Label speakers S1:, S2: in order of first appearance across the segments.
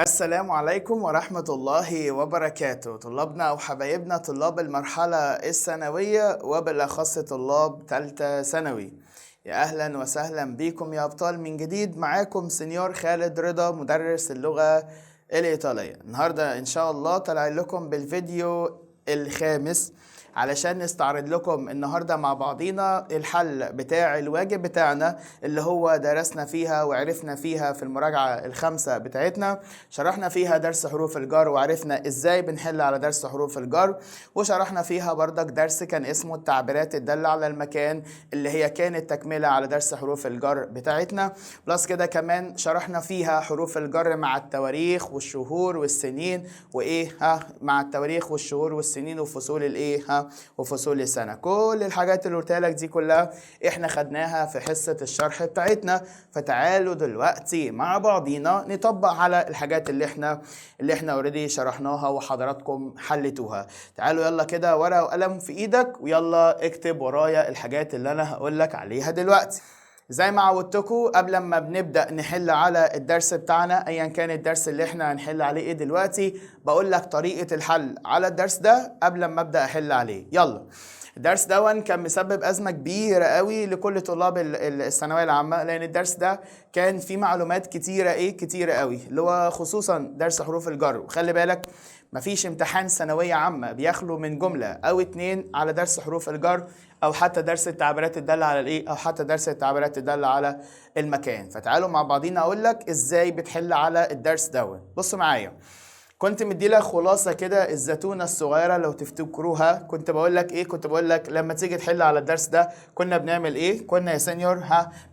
S1: السلام عليكم ورحمة الله وبركاته. طلابنا وحبايبنا طلاب المرحلة الثانوية وبالأخص طلاب تالتة ثانوي، يا أهلا وسهلا بكم يا أبطال. من جديد معاكم سنيور خالد رضا مدرس اللغة الإيطالية. النهاردة إن شاء الله طلع لكم بالفيديو الخامس علشان نستعرض لكم النهاردة مع بعضينا الحل بتاع الواجب بتاعنا اللي هو درسنا فيها وعرفنا فيها في المراجعة الخامسة بتاعتنا. شرحنا فيها درس حروف الجر وعرفنا ازاي بنحل على درس حروف الجر، وشرحنا فيها بردك درس كان اسمه التعبيرات الدالة على المكان اللي هي كانت تكملة على درس حروف الجر بتاعتنا. بلس كده كمان شرحنا فيها حروف الجر مع التواريخ والشهور والسنين مع التواريخ والشهور والسنين وفصول وفصول السنة. كل الحاجات اللي قلتها لك دي كلها احنا خدناها في حصة الشرح بتاعتنا. فتعالوا دلوقتي مع بعضينا نطبق على الحاجات اللي احنا اوريدي شرحناها وحضراتكم حلتوها. تعالوا يلا كده ورقة وقلم في ايدك ويلا اكتب ورايا الحاجات اللي انا هقول لك عليها دلوقتي. زي ما عودتكم قبل ما بنبدأ نحل على الدرس بتاعنا ايا كان الدرس اللي احنا هنحل عليه ايه دلوقتي، بقول لك طريقة الحل على الدرس ده قبل ما ابدأ احل عليه. يلا. الدرس ده كان مسبب أزمة كبيرة قوي لكل طلاب الثانوية العامة، لأن الدرس ده كان فيه معلومات كتيرة قوي، اللي هو خصوصا درس حروف الجر. وخلي بالك مفيش امتحان ثانوية عامة بيخلو من جملة أو اتنين على درس حروف الجر، أو حتى درس التعبيرات الدالة على أو حتى درس التعبيرات الدالة على المكان. فتعالوا مع بعضينا أقول لك إزاي بتحل على الدرس ده. بص معايا، كنت مديلك خلاصة كده الزتونة الصغيرة لو تفتكروها. كنت بقول لك لما تيجي تحل على الدرس ده كنا بنعمل ايه؟ كنا يا سينيور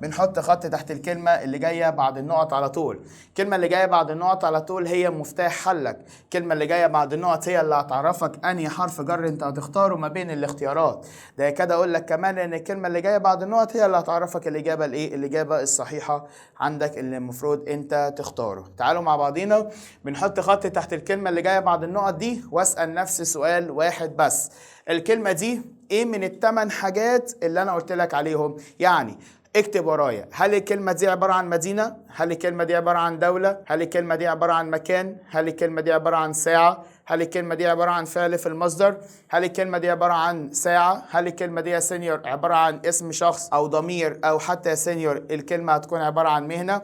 S1: بنحط خط تحت الكلمة اللي جاية بعد النقط على طول. الكلمة اللي جاية بعد النقط على طول هي مفتاح حلك. الكلمة اللي جاية بعد النقط هي اللي هتعرفك انهي حرف جر انت هتختاره ما بين الاختيارات. ده كده اقول لك كمان ان الكلمة اللي جاية بعد النقط هي اللي هتعرفك الإجابة الصحيحة عندك اللي المفروض انت تختاره. تعالوا مع بعضينا بنحط خط تحت الكلمة اللي جاية بعد النقط دي واسأل نفسي سؤال واحد بس. الكلمة دي ايه من الثمان حاجات اللي انا قلت لك عليهم؟ يعني اكتب ورايا، هل الكلمة دي عبارة عن مدينة؟ هل الكلمة دي عبارة عن دولة؟ هل الكلمة دي عبارة عن مكان؟ هل الكلمة دي عبارة عن ساعة؟ هل الكلمة دي عبارة عن فعل في المصدر؟ هل الكلمة دي عبارة عن ساعة؟ هل الكلمة دي يا سينيور عبارة عن اسم شخص أو ضمير، أو حتى يا سينيور الكلمة هتكون عبارة عن مهنة؟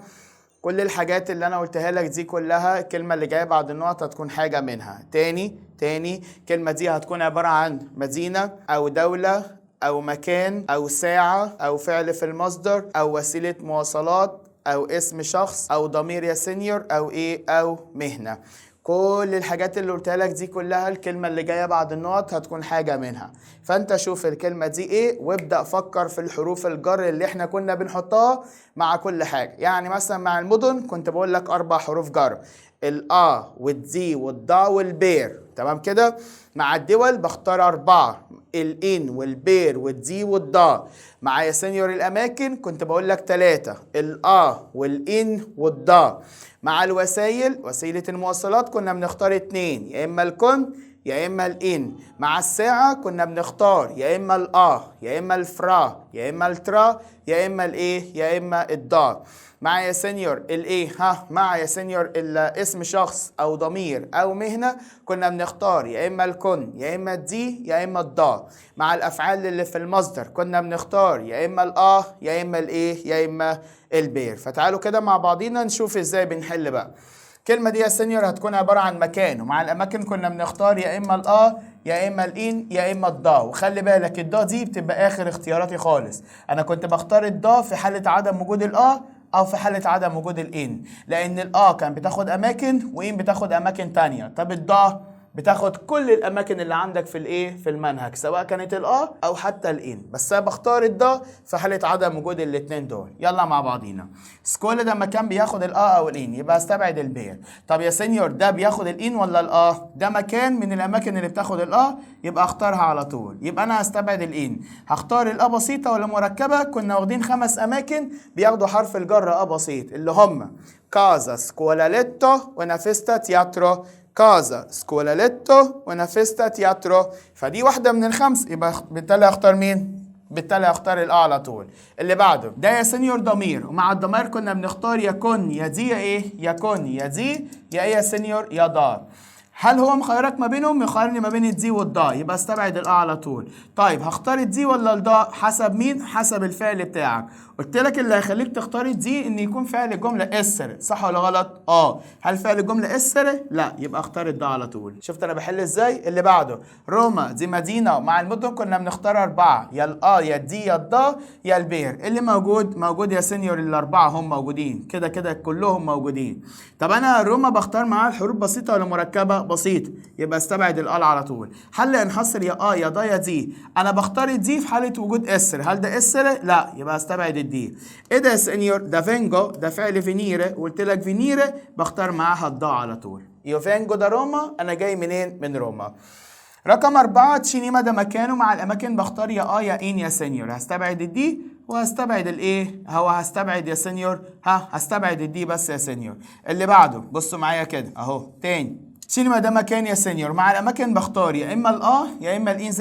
S1: كل الحاجات اللي انا قلتها لك دي كلها الكلمة اللي جاية بعد النقط هتكون حاجة منها. تاني الكلمة دي هتكون عبارة عن مدينة أو دولة أو مكان أو ساعة أو فعل في المصدر أو وسيلة مواصلات أو اسم شخص أو ضمير يا سينيور أو مهنة. كل الحاجات اللي قلتها لك دي كلها الكلمة اللي جاية بعد النقط هتكون حاجة منها. فانت شوف الكلمة دي ايه وابدأ فكر في الحروف الجر اللي احنا كنا بنحطها مع كل حاجة. يعني مثلا مع المدن كنت بقول لك 4 حروف جر، والدي والضا والبير، تمام كده. مع الدول بختار 4، الإن والبير والدي والضا. مع يا سينيور الأماكن كنت بقول لك 3، والإن والضا. مع الوسائل وسيلة المواصلات كنا بنختار 2، يا إما الكن يا إما الإن. مع الساعة كنا بنختار يا إما يا إما الفرا يا إما الترا يا إما يا إما الضا. مع يا سينيور مع يا سينيور اسم شخص أو ضمير أو مهنة كنا بنختار يا إما الكن يا إما الدي يا إما الضا. مع الأفعال اللي في المصدر كنا بنختار يا إما يا إما يا إما البير. فتعالوا كده مع بعضينا نشوف إزاي بنحل بقى. الكلمة دي يا سينيور هتكون عبارة عن مكان، ومع الأماكن كنا بنختار يا إما يا إما الإن يا إما الضا. وخلي بالك الضا دي بتبقى آخر اختياراتي خالص. أنا كنت بختار الضا في حالة عدم وجود أو في حالة عدم وجود الإن، لأن كان بتاخد أماكن وإن بتاخد أماكن تانية. طب الضا بتاخد كل الاماكن اللي عندك في المنهج، سواء كانت او حتى الان، بس انا بختار الدا في حاله عدم وجود الاثنين دول. يلا مع بعضينا. سكول ده مكان بياخد او الان، يبقى استبعد البير. طب يا سينيور ده بياخد الان ولا ده مكان من الاماكن اللي بتاخد يبقى اختارها على طول. يبقى انا هستبعد الان، هختار بسيطه ولا مركبه. كنا واخدين 5 اماكن بياخدوا حرف الجر بسيط، اللي هم كازا سكولاليتو ونافيستا تياترو. كازا سكولاليتو ونافيستا تياترو، فدي واحدة من ال5، يبقى بالتالي اختار مين؟ بالتالي هختار الآ على طول. اللي بعده ده يا سينيور ضمير، ومع الضمير كنا بنختار يكن يا دي يا ايه، يكن يا دي يا ايه يا سينيور يا ضا. هل هو مخيرك ما بينهم؟ يخيرني ما بين الدي والضا، يبقى استبعد الآ على طول. طيب هختار الدي ولا الضا؟ حسب مين؟ حسب الفعل بتاعك. قلت لك اللي هيخليك تختار الدي ان يكون فعل الجمله اسر، صح ولا غلط؟ هل فعل الجمله اسر؟ لا، يبقى اختار الضا على طول. شفت انا بحل ازاي؟ اللي بعده روما دي مدينه، ومع المدن كنا بنختار 4، يا الآ يا الدي يا الضا يا البير. اللي موجود يا سينيور، الاربعه هم موجودين كده كده كلهم موجودين. طب انا روما بختار معاها الحروف بسيطه ولا مركبه؟ بسيطه، يبقى استبعد الآ على طول. هل انحصر يا يا ضا يا دي؟ انا بختار الدي في حاله وجود اسر، هل ده اسر؟ لا، يبقى استبعد الدي. ايه ده يا سينيور؟ ده فينجو، ده فعل فينيره، وقلت لك فينيره بختار معاها الضا على طول. يو فينجو ده روما، انا جاي منين؟ من روما. رقم 4 تشينيما ده مكانه، مع الاماكن بختار يا يا ان يا سينيور. هستبعد الدي وهستبعد الايه؟ هستبعد يا سينيور، هستبعد الدي بس يا سينيور. اللي بعده بصوا معايا كده اهو تاني. سينما ده مكان يا سينيور، مع الاماكن بختار يا اما الآ يا اما الإين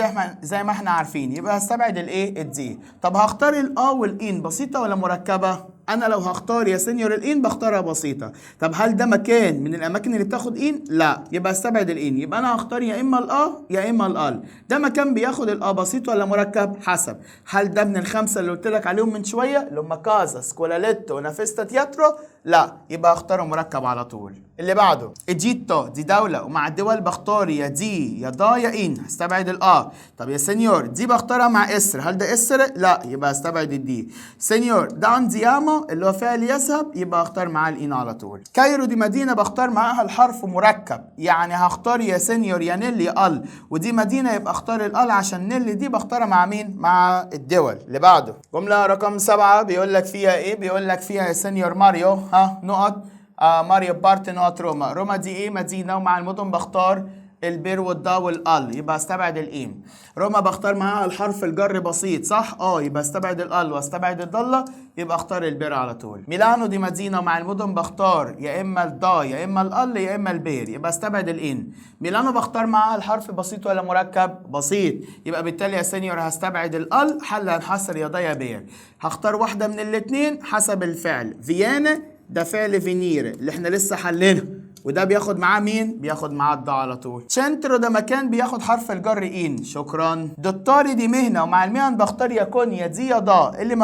S1: زي ما احنا عارفين، يبقى هستبعد الايه؟ الدي. طب هختار الآ والإين بسيطه ولا مركبه؟ انا لو هختار يا سينيور الإين بختارها بسيطه. طب هل ده مكان من الاماكن اللي بتاخد إين؟ لا، يبقى استبعد الإين. يبقى انا هختار يا اما الآ يا اما الآل. ده مكان بياخد الآ بسيط ولا مركب؟ حسب. هل ده من الخمسه اللي قلت لك عليهم من شويه اللي هم كازا سكولاليتو ونافيستا تياترو؟ لا، يبقى اختاره مركب على طول. اللي بعده ايجيبتو دي دولة، ومع الدول بختار يا دي يا ضا يا إين. هستبعد الآ. طب يا سينيور دي بختارها مع اسر، هل ده اسر؟ لا، يبقى هستبعد الدي. سينيور ده انزياما اللي هو فعل يذهب، يبقى اختار معاه الإين على طول. كايرو دي مدينة بختار معاها الحرف مركب، يعني هختار يا سينيور يا نيل يا ال، ودي مدينة يبقى اختار الال عشان نيل دي بختارها مع مين؟ مع الدول. اللي بعده جملة رقم 7 بيقول لك فيها ايه؟ بيقول لك فيها يا سينيور ماريو نقط ماريو بارت نقط روما. روما دي ايه؟ مدينة، ومع المدن بختار البير والضا والال، يبقى استبعد الإيم. روما بختار معاها الحرف الجر بسيط، صح؟ يبقى استبعد الال واستبعد الضله، يبقى اختار البير على طول. ميلانو دي مدينه، ومع المدن بختار يا اما الضا يا اما الال يا اما البير، يبقى استبعد الان. ميلانو بختار معاها الحرف بسيط ولا مركب؟ بسيط، يبقى بالتالي يا سينيور هستبعد الال، حل هنحصر يا ضا يا بير. هختار واحده من الاثنين حسب الفعل. فيانا ده فعل فينير اللي احنا لسه حلينه، وده بياخد معاه مين؟ بياخد معاه الضا على طول. سنترو ده مكان بياخد حرف الجر إين، شكرا. دوتاري دي مهنة، ومع المهن بختار يكون يا دي يا ضا. اللي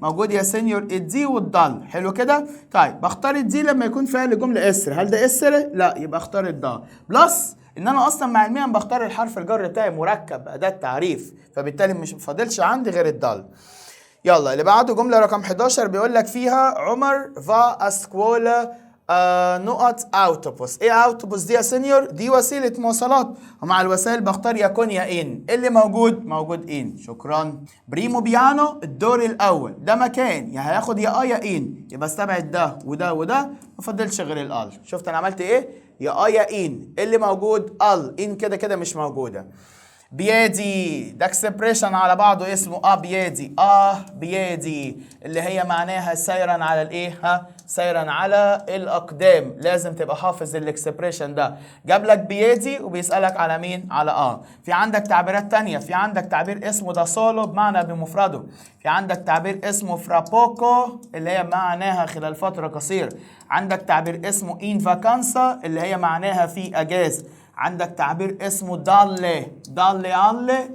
S1: موجود يا سينيور الدي والضل، حلو كده؟ طيب بختار الدي لما يكون فعل جملة اسر، هل ده اسر؟ لا، يبقى اختار الضا. بلس ان انا اصلا مع المهن بختار الحرف الجر بتاعي مركب اداة تعريف، فبالتالي مش فاضلش عندي غير الضل. يلا اللي بعده جملة رقم 11 بيقول لك فيها عمر فا اسكولا نقط اوتوبوس. ايه اوتوبوس دي يا سينيور؟ دي وسيله مواصلات، ومع الوسائل بختار يكون يا ان. اللي موجود ان، شكرا. بريمو بيانو الدور الاول، ده مكان يا هياخد يا يا ان، يبقى استبعد ده وده وده، ما فضلش غير الال. شفت انا عملت ايه؟ يا ان. اللي موجود ال، ان كده كده مش موجوده. بيدي ده اكسبريشن على بعضه اسمه بيدي. بيدي اللي هي معناها سيرا على الايه؟ سيرا على الاقدام. لازم تبقى حافظ الاكسبريشن ده. جاب لك بيدي وبيسالك على مين؟ على في عندك تعبيرات تانية. في عندك تعبير اسمه دا سولو بمعنى بمفرده. في عندك تعبير اسمه فرابوكو اللي هي معناها خلال فتره قصيره. عندك تعبير اسمه ان فاكانسا اللي هي معناها في اجازه. عندك تعبير اسمه دالي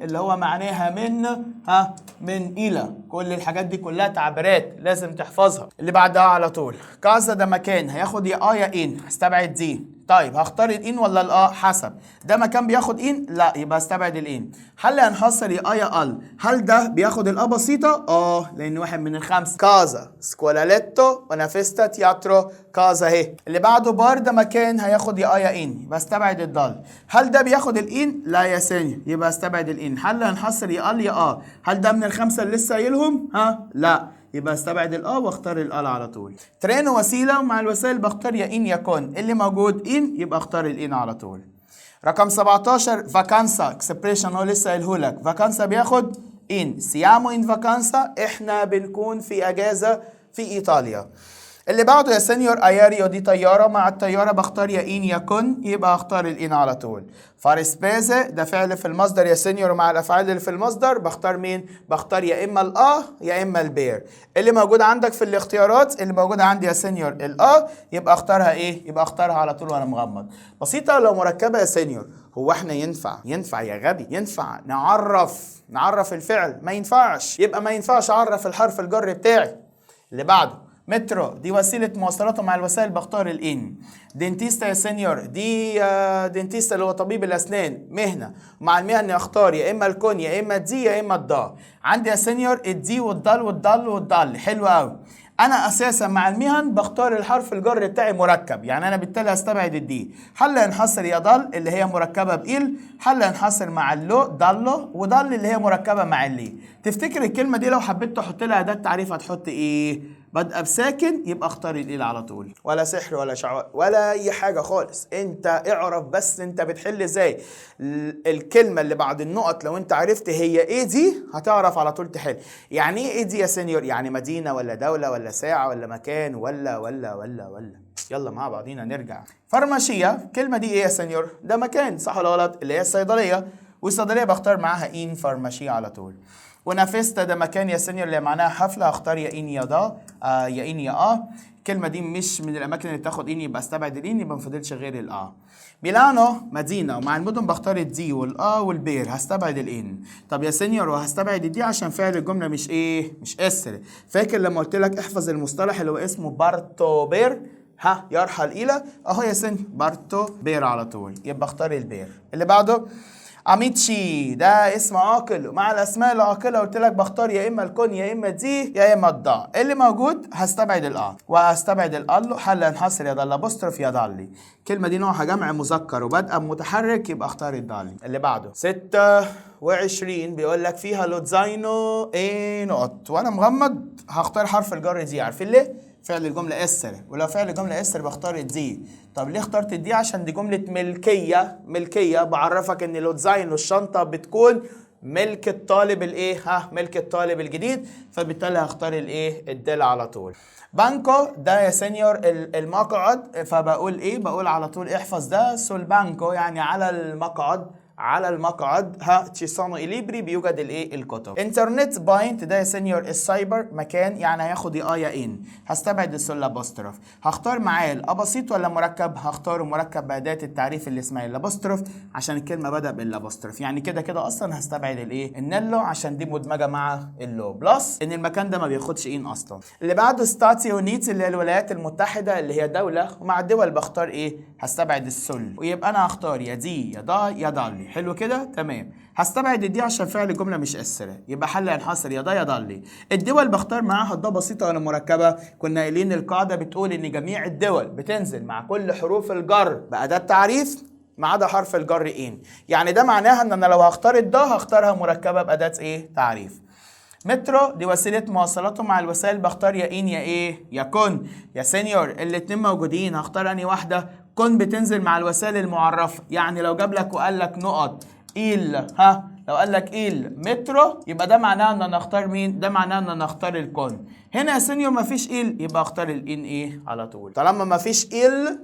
S1: اللي هو معناها من إلى. كل الحاجات دي كلها تعبيرات لازم تحفظها. اللي بعدها على طول كازا ده مكان هياخد يا إن، هستبعد دي. طيب هختار الإن ولا الآ؟ حسب. ده مكان بياخد إن؟ لا، يبقى استبعد الإن. هل هنحصر يا ال؟ هل ده بياخد الآ بسيطة؟ لأن واحد من الخمسة. كازا سكولاليتو ونافيستا تياترو كازا اهي. اللي بعده بار ده مكان هياخد يا إن، يبقى استبعد الضل. هل ده بياخد الإن؟ لا يا سيني، يبقى استبعد الإن. هل هنحصر يا ال يا هل ده من الخمسة اللي لسه قايلهم؟ لا، يبقى استبعد الآ واختار الآل على طول. ترين وسيلة، ومع الوسائل بختار يا إن يكون. اللي موجود إن، يبقى اختار الإن على طول. رقم 17 فاكانسا اكسبريشن هو لسه قايله لك. فاكانسا بياخد إن. سيامو إن فاكانسا، إحنا بنكون في أجازة في إيطاليا. اللي بعده يا سينيور اياريو دي طياره، مع الطياره بختار يا ان يا كن، يبقى اختار الان على طول. فارسبازه ده فعل في المصدر يا سينيور، مع الافعال اللي في المصدر بختار مين؟ بختار يا اما يا اما البير. اللي موجود عندك في الاختيارات، اللي موجوده عندي يا سينيور يبقى اختارها ايه؟ يبقى اختارها على طول وانا مغمض. بسيطه. لو مركبه يا سينيور، هو احنا ينفع يا غبي، ينفع نعرف الفعل؟ ما ينفعش. يبقى ما ينفعش اعرف الحرف الجر بتاعي. اللي بعده مترو دي وسيلة مواصلاته، مع الوسائل بختار الإن. دينتيستا يا سينيور دي دينتيستا اللي هو طبيب الأسنان، مهنة، مع المهنة أختار يا إما الكون يا إما الدي يا إما الضا. عندي يا سينيور الدي والضال حلو أوي. أنا أساسا مع المهن بختار الحرف الجر بتاعي مركب، يعني أنا بالتالي هستبعد الدي. حل ينحصر يا ضل اللي هي مركبة بإل، حل ينحصر مع اللو ضلو، وضل اللي هي مركبة مع اللي. تفتكر الكلمة دي لو حبيت تحط لها أداة تعريف هتحط إيه؟ بدأ بساكن، يبقى اختار الإيل على طول. ولا سحر ولا شعوذة ولا أي حاجة خالص. أنت اعرف بس أنت بتحل إزاي. الكلمة اللي بعد النقط لو أنت عرفت هي إيه دي هتعرف على طول تحل. يعني إيه دي يا سينيور؟ يعني مدينة ولا دولة ولا ساعة ولا مكان ولا. يلا مع بعضينا نرجع. فارماشية، الكلمة دي إيه يا سينيور؟ ده مكان، صح ولا غلط؟ اللي هي الصيدلية، والصيدلية بختار معاها إن فارماشية على طول. ونافستا ده مكان يا سينيور اللي معناها حفله، اختار يا ان يا دا يا ان يا الكلمه دي مش من الاماكن اللي بتاخد ان، يبقى استبعد الان، يبقى ما فاضلش غير ميلانو مدينه، ومع المدن بختار الدي والبير، هستبعد الان. طب يا سينيور وهستبعد الدي عشان فعل الجمله مش اسر. فاكر لما قلت لك احفظ المصطلح اللي هو اسمه بارتو بير؟ يرحل الى اهو يا سينيور بارتو بير على طول، يبقى اختار البير. اللي بعده أميتشي ده اسم عاقل، ومع الأسماء العاقلة قلت لك بختار يا إما الكون يا إما دي يا إما الضاء. اللي موجود هستبعد وهستبعد الألو، حل ينحصر يا ضل أبوستروف يا ضلي. الكلمة دي نوعها جمع مذكر وبادئة متحرك، يبقى اختار الضالي. اللي بعده 26 بيقول لك فيها لوتزاينو إيه نقط، وأنا مغمض هختار حرف الجر دي. عارفين ليه؟ فعل الجملة اسر، ولو فعل الجملة اسر بختار الدي. طب ليه اخترت الدي؟ عشان دي جملة ملكية بعرفك ان لوتزاين والشنطة بتكون ملك الطالب ملك الطالب الجديد، فبالتالي هختار الدال على طول. بانكو ده يا سينيور المقعد، فبقول بقول على طول احفظ ده سول بانكو، يعني على المقعد تشي سونو إليبري بيوجد الكتب. انترنت باينت ده يا سينيور السايبر مكان، يعني هياخد يا ان. هستبعد السول لابوستروف. هختار معاه الابسيط ولا مركب؟ هختاره مركب بأداة التعريف اللي اسمها اللابوستروف، عشان الكلمه بدأ باللابوستروف. يعني كده اصلا هستبعد النلو عشان دي مدمجه مع اللو، بلس ان المكان ده ما بياخدش ان اصلا. اللي بعده ستاتيونيتس اللي هي الولايات المتحده اللي هي دوله، ومع الدول بختار هستبعد السل، ويبقى انا هختار يا دي يا دا يا ضلي. حلو كده تمام. هستبعد الدي عشان فعل الجمله مش اسره، يبقى حل ينحصر يا دا يا ضلي. الدول بختار معاها الضا بسيطه ولا مركبه؟ كنا قايلين القاعده بتقول ان جميع الدول بتنزل مع كل حروف الجر بأداة تعريف ما عدا حرف الجر ان. يعني ده معناها ان انا لو هختار الضا هختارها مركبه بأداة تعريف. مترو دي وسيله مواصلاته، مع الوسائل بختار يا ان يا كن. يا سينيور الاتنين موجودين، هختار انهي واحده؟ كن بتنزل مع الوسائل المعرفه، يعني لو جاب لك وقال لك نقط لو قال لك مترو يبقى ده معناه ان انا اختار مين؟ ده معناه ان انا اختار الكون. هنا يا سينيور مفيش يبقى اختار الان على طول. طالما مفيش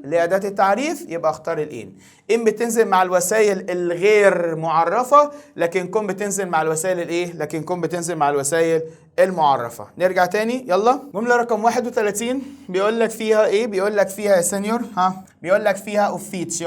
S1: لأداة التعريف يبقى اختار ان بتنزل مع الوسائل الغير معرفة، لكن كون بتنزل مع الوسائل لكن كون بتنزل مع الوسائل المعرفة. نرجع تاني يلا. جملة رقم 31 بيقول لك فيها بيقول لك فيها يا سينيور بيقول لك فيها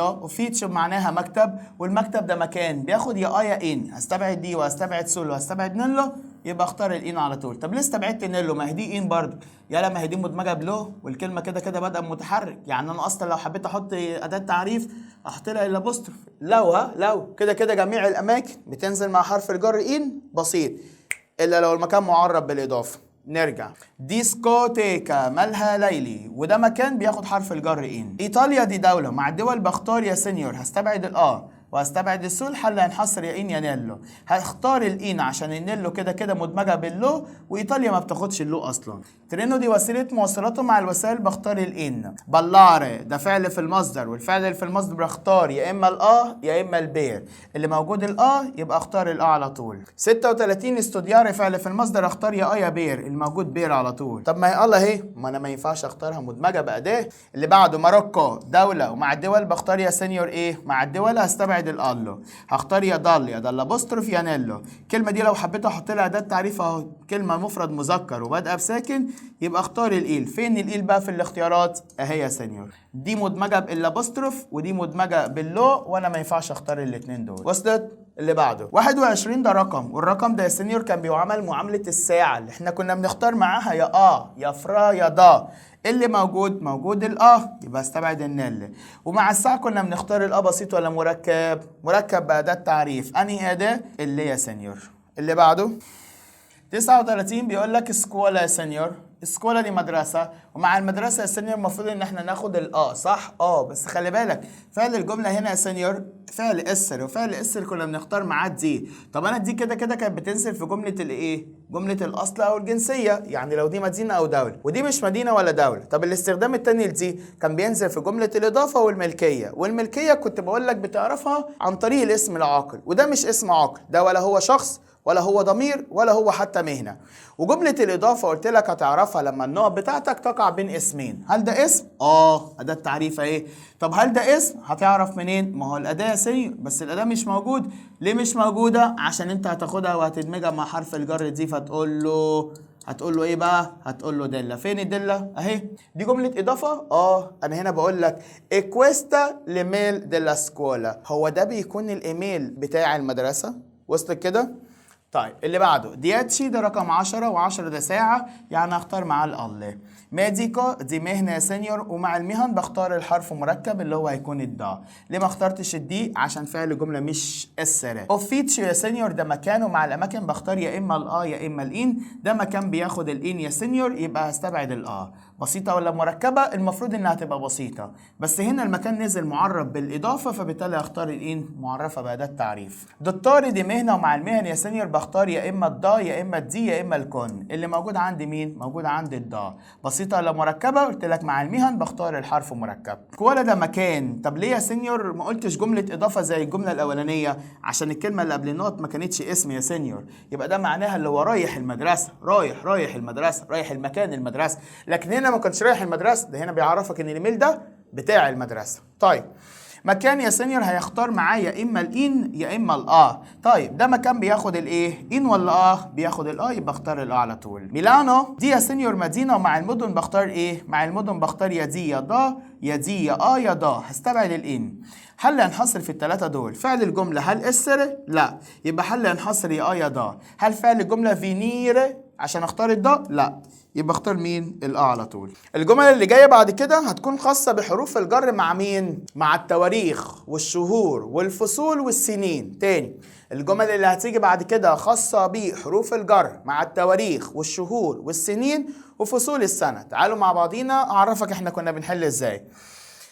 S1: اوفيتشو معناها مكتب، والمكتب ده مكان بياخد يا ان. هستبعد دي وهستبعد سول وهستبعد نيلو، يبقى اختار الان على طول. طب ليه استبعدت نيلو؟ ما هي دي ان برضه، يلا ما هي دي مدمجه بلو، والكلمه كده بادئه متحرك. يعني انا اصلا لو حبيت احط اداه تعريف احط لها الابوستروف. لو كده جميع الاماكن بتنزل مع حرف الجر ان بسيط، الا لو المكان معرب بالاضافه. نرجع. ديسكوتيكا مالها ليلي، وده مكان بياخد حرف الجر ان. ايطاليا دي دوله، مع الدول بختار يا سينيور هستبعد وهستبعد السول. حل ينحصر يا إن يا نيلو. هختار الإن عشان النيلو كده كده مدمجة باللو، وإيطاليا ما بتاخدش اللو أصلا. ترينو دي وسيلة مواصلاته مع الوسائل، بختار الإن. بلاري ده فعل في المصدر، والفعل اللي في المصدر بختار يا إما الآ يا إما البير. اللي موجود الآ يبقى اختار الآ على طول. 36 استودياري فعل في المصدر، اختار يا يا بير. الموجود بير على طول. طب ما هي الله اهي، ما انا ما ينفعش اختارها مدمجه بأداة. اللي بعده ماروكو دوله، ومع الدول بختار يا سينيور ايه. مع الدول هستبعد الالو، هختار يا ضل ابوستروف يا نيلو. الكلمه دي لو حبيت احط لها اداه تعريف اهو، كلمه مفرد مذكر وبادئه بساكن، يبقى اختار الإيل. فين الإيل بقى في الاختيارات؟ اهي يا سينيور. دي مدمجه بالابوستروف ودي مدمجه باللو، وانا ما ينفعش اختار الاثنين دول. وصلت؟ اللي بعده 21 ده رقم، والرقم ده يا سينيور كان بيعامل معاملة الساعة اللي احنا كنا بنختار معاها يا يا فرا يا ضا. اللي موجود يبقى استبعد النل. ومع الساعة كنا بنختار بسيط ولا مركب؟ مركب بأداة تعريف. أنهي أداة؟ اللي يا سينيور. اللي بعده 39 بيقول لك سكولا يا سينيور. السكولا دي مدرسة، ومع المدرسة يا سينيور المفروض ان احنا ناخد صح؟ بس خلي بالك فعل الجملة هنا يا سينيور فعل اسر، وفعل اسر كنا بنختار معاه دي. طب انا دي كده كده كانت بتنزل في جملة الايه؟ جملة الاصل او الجنسية، يعني لو دي مدينة او دولة، ودي مش مدينة ولا دولة. طب الاستخدام التاني لدي كان بينزل في جملة الاضافة والملكية، والملكية كنت بقول لك بتعرفها عن طريق الاسم العاقل، وده مش اسم عاقل، ده ولا هو شخص ولا هو ضمير ولا هو حتى مهنة. وجملة الإضافة قلت لك هتعرفها لما النقط بتاعتك تقع بين اسمين. هل ده اسم؟ أداة تعريف اهي. طب هل ده اسم؟ هتعرف منين؟ ما هو الأداة سيء، بس الأداة مش موجود. ليه مش موجودة؟ عشان أنت هتاخدها وهتدمجها مع حرف الجر دي، فتقول له ايه بقى؟ هتقول له ديلا. فين الديلا؟ اهي. دي جملة إضافة؟ أنا هنا بقول لك إكويستا لميل ديلا سكولا. هو ده بيكون الإيميل بتاع المدرسة. وصلت كده؟ طيب اللي بعده دياتشي ده رقم 10، و10 ده ساعة، يعني هختار معاه الأله. ميديكو دي مهنة يا سينيور، ومع المهن بختار الحرف مركب اللي هو هيكون الدا. ليه ما اخترتش الدي؟ عشان فعل الجملة مش السرة. اوفيتشيو يا سينيور ده مكان، ومع الأماكن بختار يا إما يا إما الإن. ده مكان بياخد الإن يا سينيور، يبقى هستبعد بسيطة ولا مركبة؟ المفروض إنها تبقى بسيطة، بس هنا المكان نزل معرف بالإضافة، فبالتالي هختار الإن معرفة بأداة تعريف. دكتوري دي مهنة، ومع المهن يا سينيور بختار يا إما الدا يا إما الدي يا إما الكون. اللي موجود عندي مين؟ موجود عندي الدا. بسيطة ولا مركبة؟ قلت لك مع المهن بختار الحرف مركب. كوالا ده مكان. طب ليه يا سينيور ما قلتش جملة إضافة زي الجملة الأولانية؟ عشان الكلمة اللي قبل النقط ما كانتش اسم يا سينيور، يبقى ده معناها اللي هو رايح المدرسة، رايح المدرسة، رايح المكان المدرسة. لكن هنا ما كانش رايح المدرسة، ده هنا بيعرفك ان الايميل ده بتاع المدرسة. طيب مكان يا سينيور هيختار معاه يا اما الان يا اما طيب ده مكان بياخد الايه؟ ان ولا بياخد يبقى اختار على طول. ميلانو دي يا سينيور مدينة، ومع المدن بختار ايه؟ مع المدن بختار يا دي يا دا يا دي يا يا دا. هستبعد الان. حل ينحصر في الثلاثة دول. فعل الجملة هل اسر؟ لا، يبقى حل ينحصر يا يا دا. هل فعل الجملة فينير عشان اختار الدا؟ لا، يبقى اختار مين؟ على طول. الجمل اللي جايه بعد كده هتكون خاصه بحروف الجر مع مين؟ مع التواريخ والشهور والفصول والسنين. تاني، الجمل اللي هتيجي بعد كده خاصه بحروف الجر مع التواريخ والشهور والسنين وفصول السنه. تعالوا مع بعضينا اعرفك احنا كنا بنحل ازاي.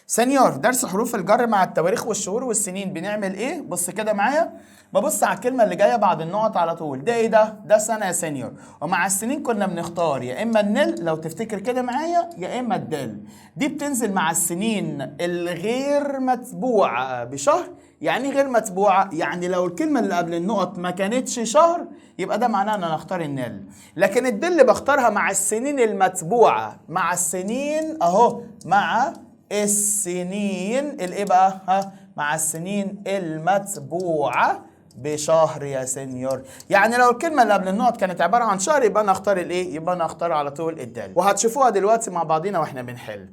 S1: سينيور درس حروف الجر مع التواريخ والشهور والسنين بنعمل ايه؟ بص كده معايا، ببص على الكلمة اللي جاية بعد النقط على طول. ده ايه ده؟ ده سنة يا سينيور. ومع السنين كنا بنختار يا اما النل لو تفتكر كده معايا، يا اما الدل. دي بتنزل مع السنين الغير متبوعة بشهر. يعني غير متبوعة؟ يعني لو الكلمة اللي قبل النقط ما كانتش شهر، يبقى ده معناه ان انا اختار النل. لكن الدل بختارها مع السنين المتبوعة. مع السنين اهو، مع السنين الايه بقى؟ مع السنين المتبوعة بشهر يا سينيور. يعني لو الكلمة اللي قبل النقط كانت عبارة عن شهر، يبقى انا اختار الايه؟ يبقى انا اختار على طول الدال. وهتشوفوها دلوقتي مع بعضينا واحنا بنحل.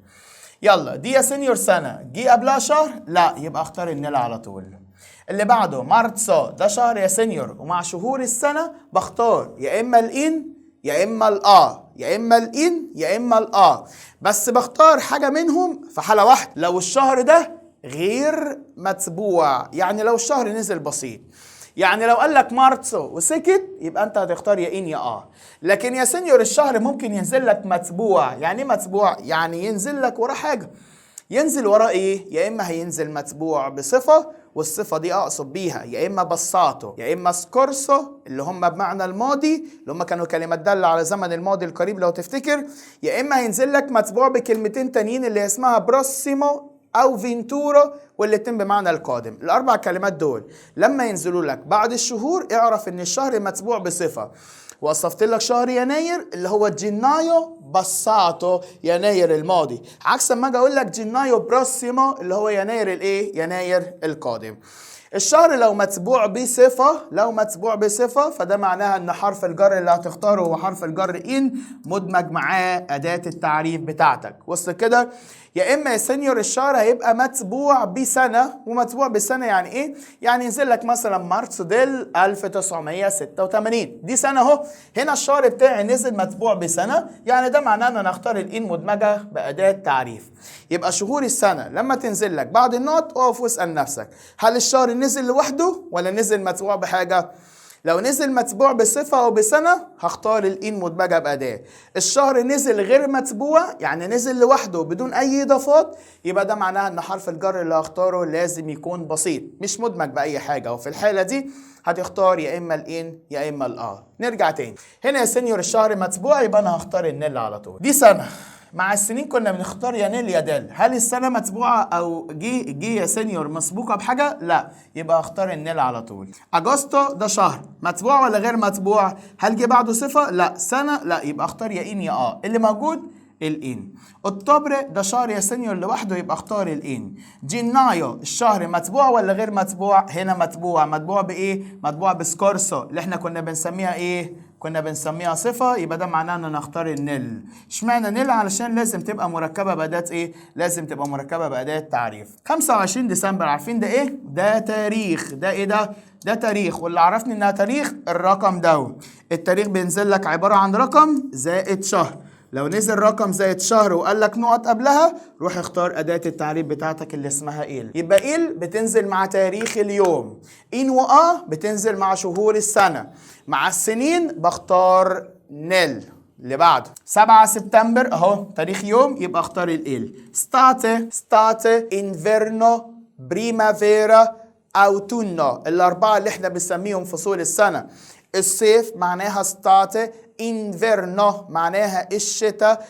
S1: يلا دي يا سينيور سنة، جه قبلها شهر؟ لا، يبقى اختار النل على طول. اللي بعده مارتسو ده شهر يا سينيور، ومع شهور السنة بختار يا اما الان يا اما يا اما الان يا اما بس بختار حاجة منهم في حالة واحدة، لو الشهر ده غير متبوع. يعني لو الشهر نزل بسيط، يعني لو قال لك مارتسو وسكت، يبقى انت هتختار يا ان يا لكن يا سينيور الشهر ممكن ينزل لك متبوع. يعني ايه متبوع؟ يعني ينزل لك وراه حاجة. ينزل وراه ايه؟ يا اما هينزل متبوع بصفة، والصفة دي أقصد بيها يا إما بساطو يا إما سكورسو اللي هم بمعنى الماضي، اللي هم كانوا كلمات دالة على زمن الماضي القريب لو تفتكر، يا إما هينزل لك متبوع بكلمتين تانيين اللي اسمها بروسيمو أو فينتورو، والاتنين بمعنى القادم. الأربع كلمات دول لما ينزلوا لك بعد الشهور اعرف إن الشهر متبوع بصفة. وصفت لك شهر يناير اللي هو جينايو باساتو، يناير الماضي، عكس ما اجي اقول لك جينايو بروسيمو اللي هو يناير الايه؟ يناير القادم. الشهر لو متبوع بصفة فده معناها ان حرف الجر اللي هتختاره هو حرف الجر ان مدمج معاه اداة التعريف بتاعتك. وصل كده؟ يا اما يا سينيور الشهر هيبقى متبوع بسنة، ومتبوع بسنة يعني ايه؟ يعني ينزل لك مثلا مارس ديل 1986 دي سنة اهو، هنا الشهر بتاعي نزل متبوع بسنة، يعني ده معناه ان انا اختار الان مدمجة بأداة تعريف. يبقى شهور السنة لما تنزل لك بعد النقط اقف واسأل نفسك هل الشهر نزل لوحده ولا نزل متبوع بحاجة؟ لو نزل متبوع بصفة أو بسنة هختار الإن مدمجة بأداة. الشهر نزل غير متبوع يعني نزل لوحده بدون أي إضافات، يبقى ده معناها إن حرف الجر اللي هختاره لازم يكون بسيط مش مدمج بأي حاجة، وفي الحالة دي هتختار يا إما الإن يا إما الآ. نرجع تاني هنا يا سينيور الشهر متبوع يبقى أنا هختار النل على طول. دي سنة، مع السنين كنا بنختار يا نيل يا دال. هل السنة متبوعة أو جي يا سينيور مسبوقة بحاجة؟ لا، يبقى اختار النيل على طول. أجوستو ده شهر متبوع ولا غير متبوع؟ هل جه بعده صفة؟ لا. سنة؟ لا، يبقى اختار يا إن يا اللي موجود الإن. أكتوبر ده شهر يا سينيور لوحده يبقى اختار الإن. جينايو الشهر متبوع ولا غير متبوع؟ هنا متبوع. متبوع بإيه؟ متبوع بسكورسو اللي احنا كنا بنسميها إيه؟ كنا بنسميها صفة، يبقى ده معناه ان نختار النل. اشمعنى نل؟ علشان لازم تبقى مركبة بأداة ايه؟ لازم تبقى مركبة بأداة تعريف. 25 ديسمبر عارفين ده ايه؟ ده تاريخ. ده ايه ده؟ ده تاريخ، واللي عرفني انها تاريخ الرقم ده. التاريخ بينزل لك عبارة عن رقم زائد شهر. لو نزل رقم زائد شهر وقال لك نقط قبلها روح اختار أداة التعريف بتاعتك اللي اسمها إيل. يبقى إيل بتنزل مع تاريخ اليوم، إن وآ بتنزل مع شهور السنة، مع السنين بختار نل. اللي بعده 7 سبتمبر اهو تاريخ يوم يبقى اختار الإيل. ستاتي انفيرنو بريمافيرا اوتونو، الأربعة اللي احنا بنسميهم فصول السنة. الصيف معناها ستاتي، انفيرنو معناها الشتاء،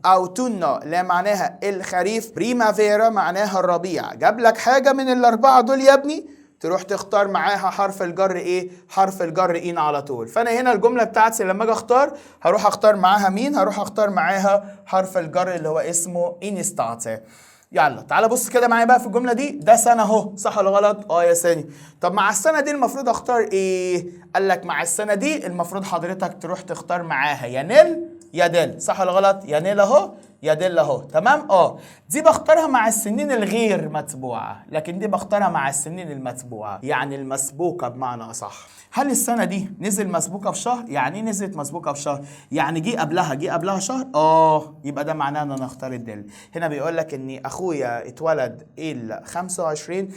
S1: اوتونو اللي معناها الخريف، بريمافيرا معناها الربيع. جاب لك حاجة من الأربعة دول يا ابني تروح تختار معاها حرف الجر ايه؟ حرف الجر ان على طول. فانا هنا الجملة بتاعتي لما اجي اختار هروح اختار معاها مين؟ هروح اختار معاها حرف الجر اللي هو اسمه انستاتي. يلا تعالى بص كده معايا بقى في الجمله دي. ده سنه اهو، صح ولا غلط؟ يا ثاني. طب مع السنه دي المفروض اختار ايه؟ قال لك مع السنه دي المفروض حضرتك تروح تختار معاها يا نل يا دل، صح ولا غلط؟ يا نل اهو يا دل اهو، تمام؟ دي بختارها مع السنين الغير متبوعه، لكن دي بختارها مع السنين المتبوعه يعني المسبوقه بمعنى اصح. هل السنة دي نزل مسبوقة بشهر؟ يعني ايه نزلت مسبوقة بشهر؟ يعني جه قبلها شهر؟ يبقى ده معناه ان انا اختار الدل. هنا بيقول لك ان اخويا اتولد ال 25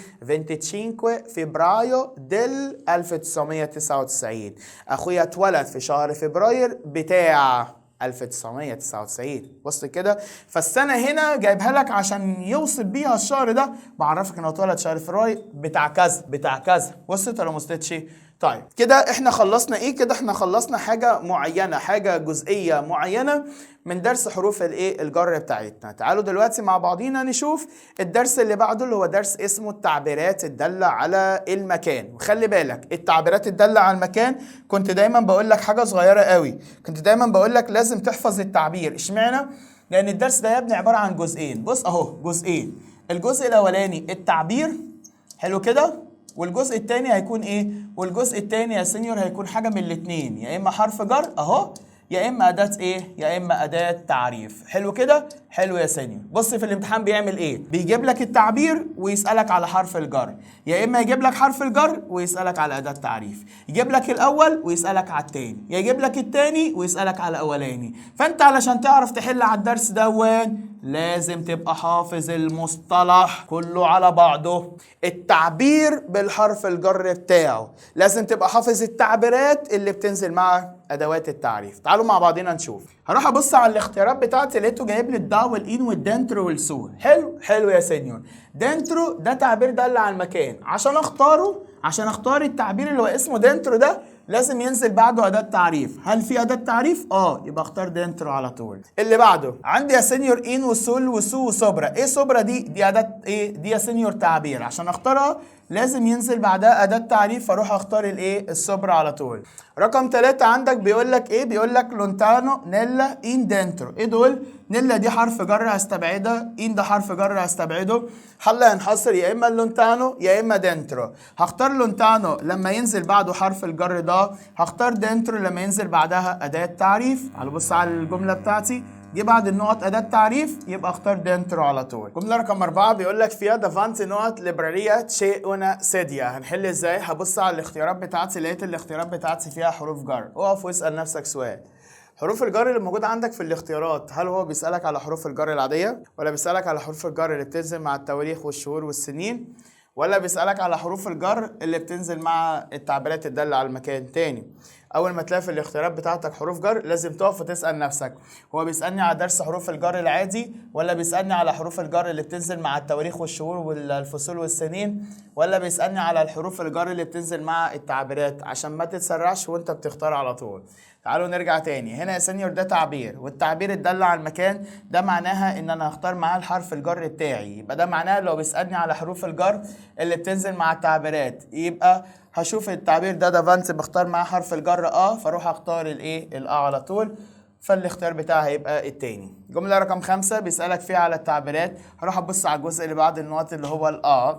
S1: فبراير دل 1999. اخويا اتولد في شهر فبراير بتاع 1999. وصل كده؟ فالسنة هنا جايبها لك عشان يوصل بيها الشهر ده، بعرفك انه اتولد شهر فبراير بتاع كذا. وصلت ولا ما وصلتش؟ طيب كده احنا خلصنا ايه؟ كده احنا خلصنا حاجة معينة، حاجة جزئية معينة من درس حروف الايه؟ الجر بتاعتنا. تعالوا دلوقتي مع بعضينا نشوف الدرس اللي بعده اللي هو درس اسمه التعبيرات الدالة على المكان. وخلي بالك التعبيرات الدالة على المكان كنت دايما بقول لك حاجة صغيرة قوي، كنت دايما بقول لك لازم تحفظ التعبير. اشمعنى؟ لان الدرس ده يا ابني عبارة عن جزئين. بص اهو جزئين، الجزء الاولاني التعبير، حلو كده، والجزء الثاني هيكون ايه؟ والجزء الثاني يا سينيور هيكون حاجه من الاثنين، يا اما حرف جر اهو، يا اما اداه ايه؟ يا اما اداه تعريف. حلو كده؟ حلو يا سينيور. بص في الامتحان بيعمل ايه؟ بيجيب لك التعبير ويسالك على حرف الجر، يا اما يجيب لك حرف الجر ويسالك على اداه تعريف، يجيب لك الاول ويسالك على الثاني، يجيب لك الثاني ويسالك على الاولاني. فانت علشان تعرف تحل على الدرس دون لازم تبقى حافظ المصطلح كله على بعضه. التعبير بالحرف الجر بتاعه لازم تبقى حافظ التعبيرات اللي بتنزل مع ادوات التعريف. تعالوا مع بعضنا نشوف. هروح ابص على الاختيارات بتاعتي، لقيته جايب لي الدا والان والدنترو والسو. حلو يا سينيور. دنترو ده تعبير دل على المكان، عشان اختار التعبير اللي هو اسمه دنترو ده لازم ينزل بعده اداه تعريف. هل في اداه تعريف؟ يبقى اختار دنترو على طول. اللي بعده عندي يا سينيور ان وسول وسو وسوبرا. ايه سوبرا دي اداه ايه؟ دي يا سينيور تعبير، عشان اختارها لازم ينزل بعدها اداه تعريف، فاروح اختار الايه؟ السوبرا على طول. رقم 3 عندك بيقول لك ايه؟ بيقول لك لونتانو نيلا ان دنترو. ايه دول؟ نيلا دي حرف جر هستبعدها، ان ده حرف جر هستبعده. حل هنحصر يا اما لونتانو يا اما دنترو. هختار لونتانو لما ينزل بعده حرف الجر ده، هختار دنترو لما ينزل بعدها اداه تعريف. تعالوا بص على الجمله بتاعتي، جه بعد النقط اداه تعريف، يبقى اختار دنترو على طول. جمله رقم 4 بيقول لك فيها دافانتي نقط ليبراريا تشي انا سيديا. هنحل ازاي؟ هبص على الاختيارات بتاعتي، لقيت الاختيارات بتاعتي فيها حروف جر. اقف واسال نفسك سؤال، حروف الجر اللي موجوده عندك في الاختيارات، هل هو بيسالك على حروف الجر العاديه، ولا بيسالك على حروف الجر اللي بتنزل مع التواريخ والشهور والسنين، ولا بيسالك على حروف الجر اللي بتنزل مع التعبيرات الداله على المكان؟ تاني، اول ما تلاقي في الاختيارات بتاعتك حروف جر لازم تقف وتسال نفسك، هو بيسالني على درس حروف الجر العادي، ولا بيسالني على حروف الجر اللي بتنزل مع التواريخ والشهور والفصول والسنين، ولا بيسالني على الحروف الجر اللي بتنزل مع التعبيرات؟ عشان ما تتسرعش وانت بتختار على طول. تعالوا نرجع تاني. هنا يا سينيور ده تعبير، والتعبير الدل على المكان ده معناها ان انا هختار معاه الحرف الجر بتاعي، يبقى ده معناه لو بيسالني على حروف الجر اللي بتنزل مع التعبيرات يبقى هشوف التعبير ده دافانتي بختار معاه حرف الجر فاروح اختار الايه؟ على طول. فالاختيار بتاعها هيبقى التاني. جمله رقم 5 بيسالك فيها على التعبيرات، هروح ابص على الجزء اللي بعد النقط اللي هو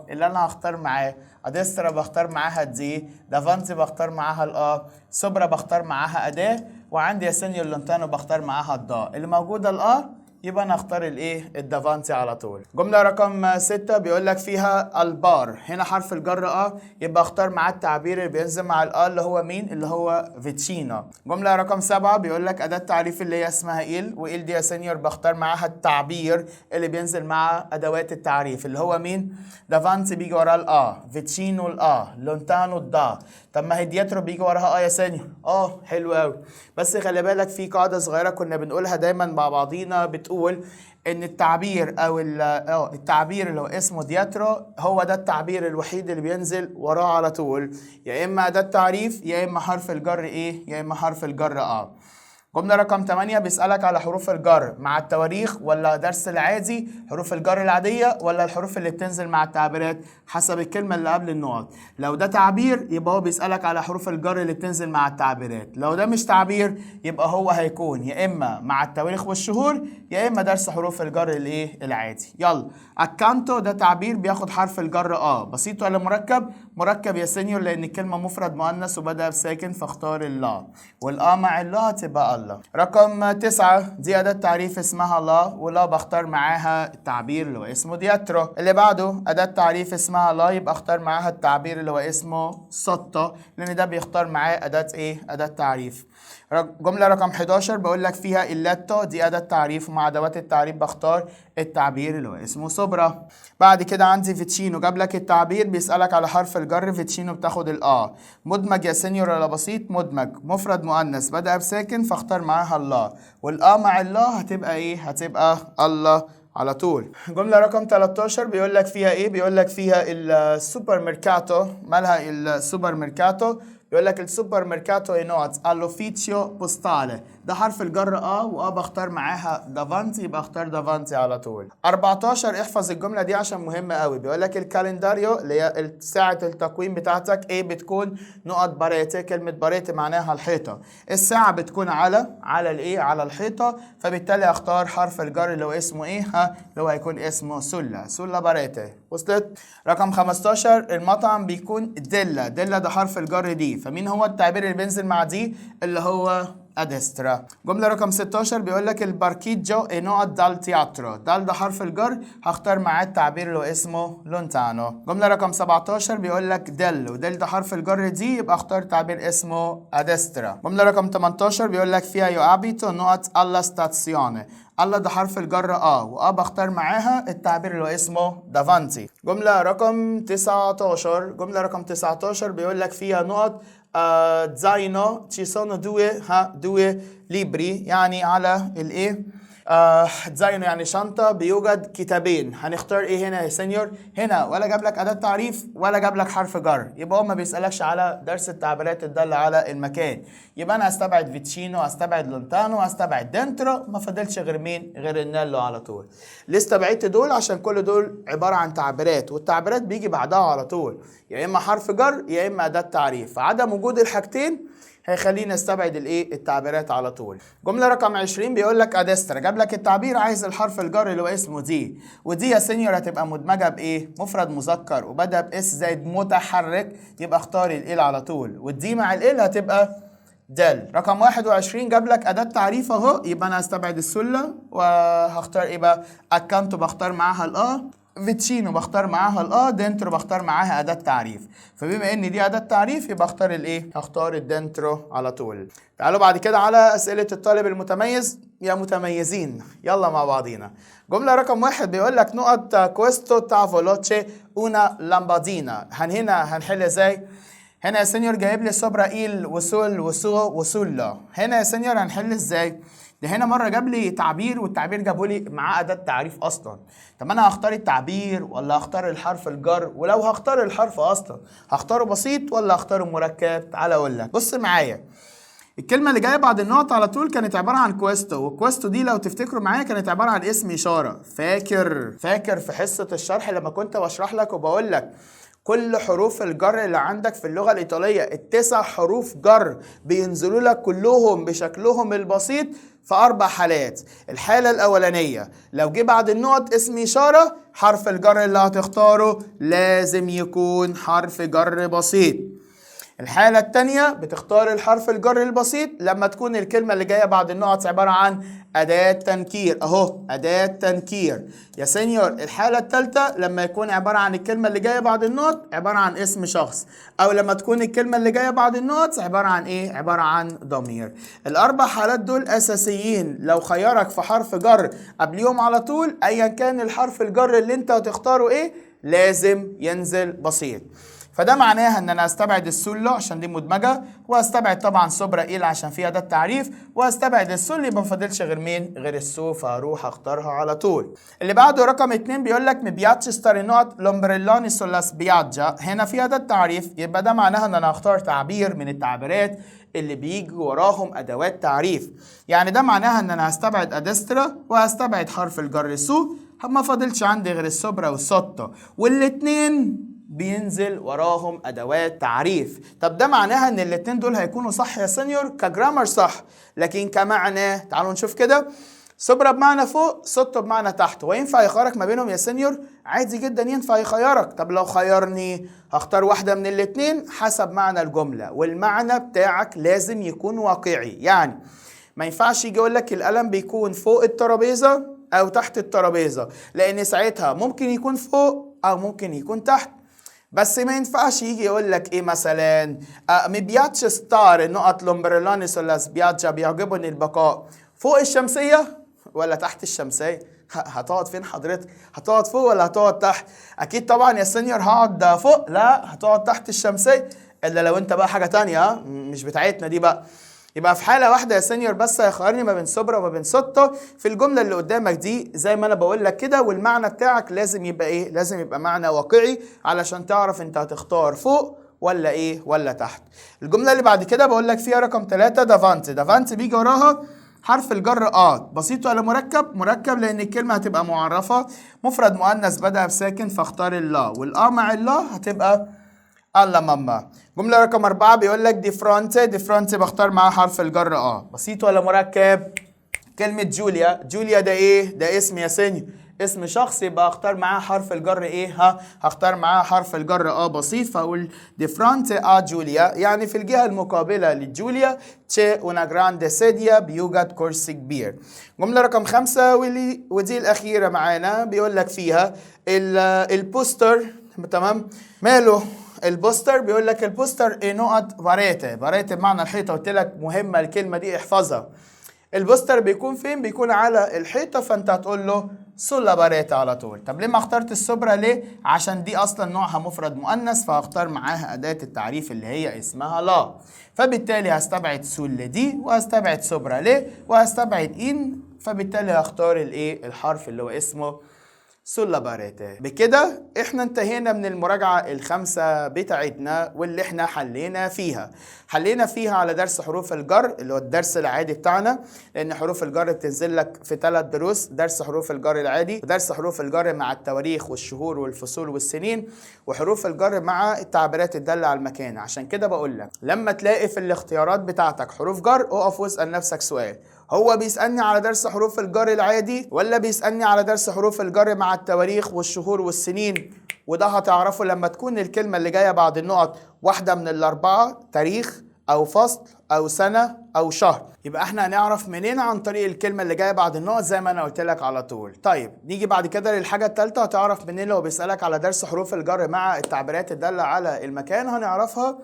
S1: اللي انا هختار معاه. اديسترا بختار معاها دي، دافانتي بختار معاها سوبرا بختار معاها اداه، وعندي يا سينيور لونتانو بختار معاها الضاء. اللي موجوده يبقى انا اختار الدافانتي على طول. جمله رقم 6 بيقول لك فيها البار. هنا حرف الجر يبقى اختار معاه التعبير اللي بينزل مع اللي هو مين؟ اللي هو فيتشينا. جمله رقم 7 بيقول لك اداه تعريف اللي هي اسمها وايل دي يا سينيور بختار معاها التعبير اللي بينزل مع ادوات التعريف اللي هو مين؟ دافانتي بيجي وراه فيتشينو لونتانو الدا. طب ما هي دياترو بيجي وراها يا سينيور. حلو قوي، بس خلي بالك في قاعده صغيره كنا بنقولها دايما مع بعضينا، بتقول ان التعبير او التعبير اللي هو اسمه دياترو هو ده التعبير الوحيد اللي بينزل وراه على طول، يا اما اداه تعريف يا اما حرف الجر يا اما حرف الجر جملة رقم 8 بيسألك على حروف الجر مع التواريخ ولا درس العادي، حروف الجر العادية ولا الحروف اللي بتنزل مع التعبيرات حسب الكلمة اللي قبل النقط. لو ده تعبير يبقى هو بيسألك على حروف الجر اللي بتنزل مع التعبيرات، لو ده مش تعبير يبقى هو هيكون يا إما مع التواريخ والشهور يا إما درس حروف الجر العادي. يلا، أكانتو ده تعبير بياخد حرف الجر بسيط ولا مركب؟ مركب يا سينيور، لأن الكلمة مفرد مؤنث وبدأ بساكن فاختار مع هتبقى رقم 9 دي أداة تعريف اسمها ولا بختار معاها التعبير اللي هو اسمه دياترو. اللي بعده أداة تعريف اسمها يبقى اختار معاها التعبير اللي هو اسمه سوتو، لأن ده بيختار معاه أداة أداة تعريف. جملة رقم 11 بقول لك فيها اللاتو دي أداة تعريف، ومع أدوات التعريف بختار التعبير اللي هو اسمه سوبرا. بعد كده عندي فيتشينو، جاب لك التعبير بيسألك على حرف الجر فيتشينو بتاخد مدمج يا سينيور ولا بسيط؟ مدمج، مفرد مؤنث بدأ بساكن فاختار معاها مع هتبقى هتبقى الله على طول. جملة رقم 13 بيقول لك فيها بيقول لك فيها السوبر ميركاتو. مالها السوبر ميركاتو؟ يقول لك السوبر ميركاتو all'ufficio postale، ده حرف الجر بختار معاها دافانتي، يبقى اختار دافانتي على طول. 14 احفظ الجمله دي عشان مهمه قوي. بيقول لك الكالنداريو اللي هي ساعه التقويم بتاعتك بتكون نقط باريتي. كلمه باريتي معناها الحيطه، الساعه بتكون على على الحيطه، فبالتالي اختار حرف الجر اللي هو اسمه اللي هو هيكون اسمه سولا باريتي. وصلت؟ رقم 15 المطعم بيكون ديلا ده حرف الجر دي، فمين هو التعبير اللي بينزل مع دي؟ اللي هو ادسترا. جملة رقم 16 بيقول لك الباركيجو نقط دال تياترو. دال ده حرف الجر، هختار معاه التعبير اللي اسمه لونتانو. جملة رقم 17 بيقول لك دل، ودل ده حرف الجر دي، يبقى اختار تعبير اسمه ادسترا. جملة رقم 18 بيقول لك فيها يو ابيتو نقط alla stazione. الله ده حرف الجر بختار معاها التعبير اللي هو اسمه دافانتي. جملة رقم 19 بيقول لك فيها نقط zaino ci sono due libri، يعني على الايه زاينو يعني شنطة بيوجد كتابين. هنختار ايه هنا يا سينيور؟ هنا ولا جاب لك أداة تعريف ولا جاب لك حرف جر، يبقى هو ما بيسألكش على درس التعبيرات الدالة على المكان. يبقى أنا هستبعد فيتشينو، هستبعد لونتانو، هستبعد دنترو، ما فضلش غير مين؟ غير النالو على طول. ليه استبعدت دول؟ عشان كل دول عبارة عن تعبيرات، والتعبيرات بيجي بعدها على طول يا إما حرف جر يا إما أداة تعريف، فعدم وجود الحاجتين هيخلينا نستبعد التعبيرات على طول. جمله رقم 20 بيقول لك ادسترا، جاب لك التعبير، عايز الحرف الجر اللي هو اسمه دي، ودي يا سينيور هتبقى مدمجه بايه؟ مفرد مذكر وبدا باس زائد متحرك، يبقى اختار ال على طول، والدي مع ال هتبقى دل. رقم 21 جاب لك اداه تعريف اهو، يبقى انا هستبعد السله وهختار ايه بقى؟ اكانتو بختار معاها فيتشينو بختار معاها دنترو بختار معاها أداة تعريف. فبما ان دي أداة تعريف يبقى اختار هختار الدنترو على طول. تعالوا بعد كده على أسئلة الطالب المتميز يا متميزين، يلا مع بعضينا. جملة رقم 1 بيقول لك نقط كويستو تافولوتشي اونا لامبادينا. هنا هنحل ازاي؟ هنا يا سينيور جايب لي سوبرائيل وسولا. هنا يا سينيور هنحل ازاي؟ ده هنا مرة جاب لي تعبير والتعبير جابه لي معاه أداة تعريف أصلا. طب أنا هختار التعبير ولا هختار الحرف الجر؟ ولو هختار الحرف أصلا هختاره بسيط ولا هختاره مركب؟ تعالى أقول لك. بص معايا، الكلمة اللي جاية بعد النقط على طول كانت عبارة عن كويستو، والكويستو دي لو تفتكروا معايا كانت عبارة عن اسم إشارة. فاكر في حصة الشرح لما كنت بشرح لك وبقول لك كل حروف الجر اللي عندك في اللغة الإيطالية ال9 حروف جر بينزلوا لك كلهم بشكلهم البسيط في 4 حالات. الحالة الأولانية لو جه بعد النقط اسم إشارة، حرف الجر اللي هتختاره لازم يكون حرف جر بسيط. الحالة التانية بتختار الحرف الجر البسيط لما تكون الكلمة اللي جاية بعد النقط عبارة عن أداة تنكير أهو، أداة تنكير يا سينيور. الحالة التالتة لما يكون عبارة عن الكلمة اللي جاية بعد النقط عبارة عن اسم شخص، أو لما تكون الكلمة اللي جاية بعد النقط عبارة عن إيه؟ عبارة عن ضمير. ال4 حالات دول أساسيين، لو خيرك في حرف جر قبليهم على طول أيا كان الحرف الجر اللي أنت هتختاره إيه لازم ينزل بسيط. فده معناها ان انا هستبعد السولو عشان دي مدمجه، وهستبعد طبعا سوبرائيل عشان فيها ده التعريف، وهستبعد السول، يبقى ما فاضلش غير مين؟ غير السو، فهروح اختارها على طول. اللي بعده رقم 2 بيقول لك مبياتش ستاري نوت لومبريلوني سولاس بياجا. هنا فيها ده التعريف، يبقى ده معناها ان انا هختار تعبير من التعبيرات اللي بيجي وراهم ادوات تعريف. يعني ده معناها ان انا هستبعد ادسترا وهستبعد حرف الجر سو، ما فاضلش عندي غير السوبرا والسوتو، والاتنين بينزل وراهم ادوات تعريف. طب ده معناها ان الاتنين دول هيكونوا صح يا سينيور؟ كجرامر صح، لكن كمعنى تعالوا نشوف كده. سوبرا بمعنى فوق، سوتو بمعنى تحت، وينفع يخيرك ما بينهم يا سينيور؟ عادي جدا ينفع يخيرك. طب لو خيرني هختار واحدة من الاتنين حسب معنى الجملة، والمعنى بتاعك لازم يكون واقعي. يعني ما ينفعش يجي يقول لك القلم بيكون فوق الترابيزة او تحت الترابيزة، لان ساعتها ممكن يكون فوق او ممكن يكون تحت. بس ما ينفعش يجي يقول لك ايه مثلا مبياتش ستار نقط لومبريلوني سولاس بياجا، بيعجبني البقاء فوق الشمسية ولا تحت الشمسية؟ هتقعد فين حضرتك؟ هتقعد فوق ولا هتقعد تحت؟ اكيد طبعا يا سينيور هقعد فوق، لا هتقعد تحت الشمسية، الا لو انت بقى حاجة تانية مش بتاعتنا دي بقى. يبقى في حالة واحدة يا سينيور بس هيخيرني ما بين سوبرا وما بين سوتو في الجملة اللي قدامك دي زي ما انا بقول لك كده، والمعنى بتاعك لازم يبقى ايه؟ لازم يبقى معنى واقعي علشان تعرف انت هتختار فوق ولا ايه ولا تحت. الجملة اللي بعد كده بقول لك فيها رقم 3 دافانتي. دافانتي بيجي وراها حرف الجر بسيط ولا مركب؟ مركب، لان الكلمة هتبقى معرفة مفرد مؤنث بدأ بساكن، فاختار اللا، مع اللا هتبقى الله ماما. جملة رقم 4 بيقول لك دي فرونتي بختار معاه حرف الجر بسيط ولا مركب؟ كلمة جوليا ده ايه؟ ده اسم يا سينيور، اسم شخص يبقى اختار معاه حرف الجر ايه؟ هختار معاه حرف الجر بسيط، فاقول دي فرونت جوليا، يعني في الجهة المقابلة لجوليا c'è una grande sedia، بيوجد كرسي كبير. جملة رقم 5 ودي الأخيرة معانا، بيقول لك فيها البوستر، تمام؟ ماله البوستر؟ بيقول لك البوستر ايه نقط فاريتي، فاريتي بمعنى الحيطة، قلت لك مهمة الكلمة دي احفظها. البوستر بيكون فين؟ بيكون على الحيطة، فانت هتقول له سولا باريتا على طول. طب ليه ما اخترت السوبرا؟ ليه؟ عشان دي اصلا نوعها مفرد مؤنث، فهختار معاها اداة التعريف اللي هي اسمها لا، فبالتالي هستبعد سول دي وهستبعد سوبرا ليه وهستبعد ان، فبالتالي هختار الايه؟ الحرف اللي هو اسمه سولا باريتا. بكده احنا انتهينا من المراجعة الخمسة بتاعتنا واللي احنا حلينا فيها على درس حروف الجر اللي هو الدرس العادي بتاعنا، لان حروف الجر بتنزل لك في 3 دروس: درس حروف الجر العادي، ودرس حروف الجر مع التواريخ والشهور والفصول والسنين، وحروف الجر مع التعبيرات الدالة على المكان. عشان كده بقول لك لما تلاقي في الاختيارات بتاعتك حروف جر اقف واسأل نفسك سؤال: هو بيسألني على درس حروف الجر العادي ولا بيسألني على درس حروف الجر مع التواريخ والشهور والسنين؟ وده هتعرفه لما تكون الكلمة اللي جاية بعد النقط واحدة من الأربعة: تاريخ أو فصل أو سنة أو شهر. يبقى احنا هنعرف منين؟ عن طريق الكلمة اللي جاية بعد النقط زي ما أنا قلت لك على طول. طيب نيجي بعد كده للحاجة الثالثة، هتعرف منين لو بيسألك على درس حروف الجر مع التعبيرات الدالة على المكان؟ هنعرفها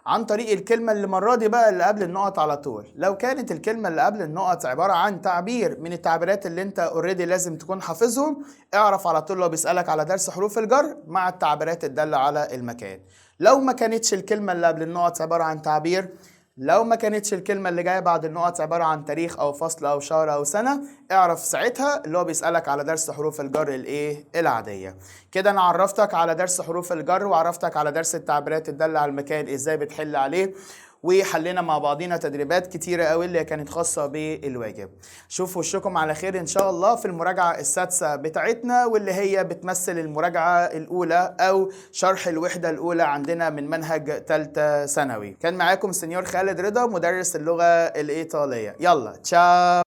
S1: عن طريق الكلمة اللي المرة دي بقى اللي قبل النقط على طول. لو كانت الكلمة اللي قبل النقط عبارة عن تعبير من التعبيرات اللي انت اوريدي لازم تكون حافظهم، اعرف على طول لو بيسألك على درس حروف الجر مع التعبيرات الدالة على المكان. لو ما كانتش الكلمة اللي قبل النقط عبارة عن تعبير، لو ما كانتش الكلمة اللي جاية بعد النقط عبارة عن تاريخ أو فصل أو شهر أو سنة، اعرف ساعتها اللي هو بيسألك على درس حروف الجر الإيه؟ العادية. كده أنا عرفتك على درس حروف الجر وعرفتك على درس التعبيرات الدالة على المكان إزاي بتحل عليه، وحلينا مع بعضينا تدريبات كتيرة قوي اللي كانت خاصة بالواجب. شوفوا وشكم على خير إن شاء الله في المراجعة السادسة بتاعتنا، واللي هي بتمثل المراجعة الأولى أو شرح الوحدة الأولى عندنا من منهج تالتة ثانوي. كان معاكم سنيور خالد رضا مدرس اللغة الإيطالية. يلا تشاو.